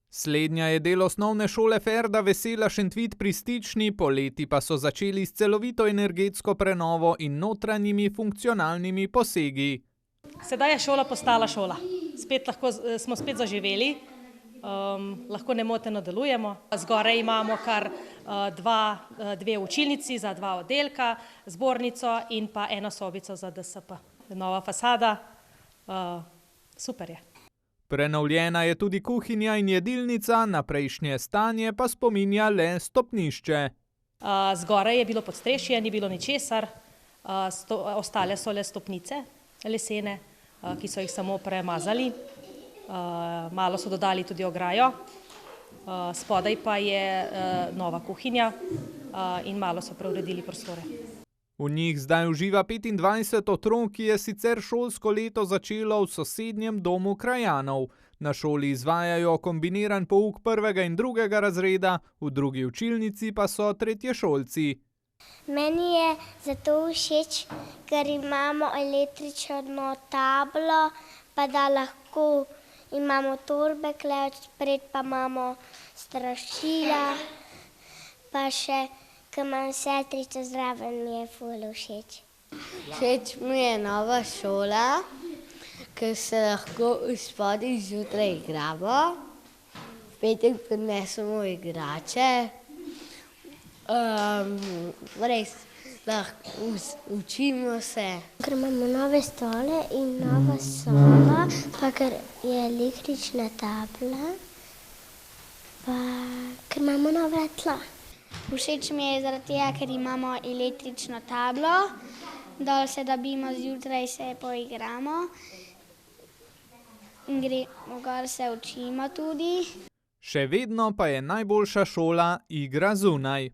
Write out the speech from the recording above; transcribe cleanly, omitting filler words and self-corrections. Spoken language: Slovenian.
Slednja je del osnovne šole Ferda Vesela Šentvid pri Stični, poleti pa so začeli s celovito energetsko prenovo in notranjimi funkcionalnimi posegi. Sedaj je šola postala šola. Smo spet zaživeli, lahko nemoteno delujemo. Zgoraj imamo kar dve učilnici za 2 oddelka, zbornico in pa eno sobico za DSP. Nova fasada, super je. Prenovljena je tudi kuhinja in jedilnica, na prejšnje stanje pa spominja le stopnišče. Zgoraj je bilo podstrešje, ni bilo ničesar, ostale so le stopnice lesene, ki so jih samo premazali. Malo so dodali tudi ograjo, spodaj pa je nova kuhinja in malo so preuredili prostore. V njih zdaj uživa 25 otrok, ki je sicer šolsko leto začelo v sosednjem domu krajanov. Na šoli izvajajo kombiniran pouk 1. in 2. razreda, v drugi učilnici pa so tretješolci. Meni je zato všeč, ker imamo električno tablo, pa da lahko imamo torbe, odpred pa imamo strašila, pa še, ko imam sestrico zraven, mi je ful všeč. Všeč mi je nova šola, ker se lahko spodaj zjutraj igramo, v petek prinesemo igrače, res lahko učimo se. Ker imamo nove stole in nova soba, pa ker je električna tabla, pa ker imamo nova tla. Všeč mi je zaradi tega, ker imamo električno tablo, dol se dobimo zjutraj, se poigramo in gremo gor, se učimo tudi. Še vedno pa je najboljša šola igra zunaj.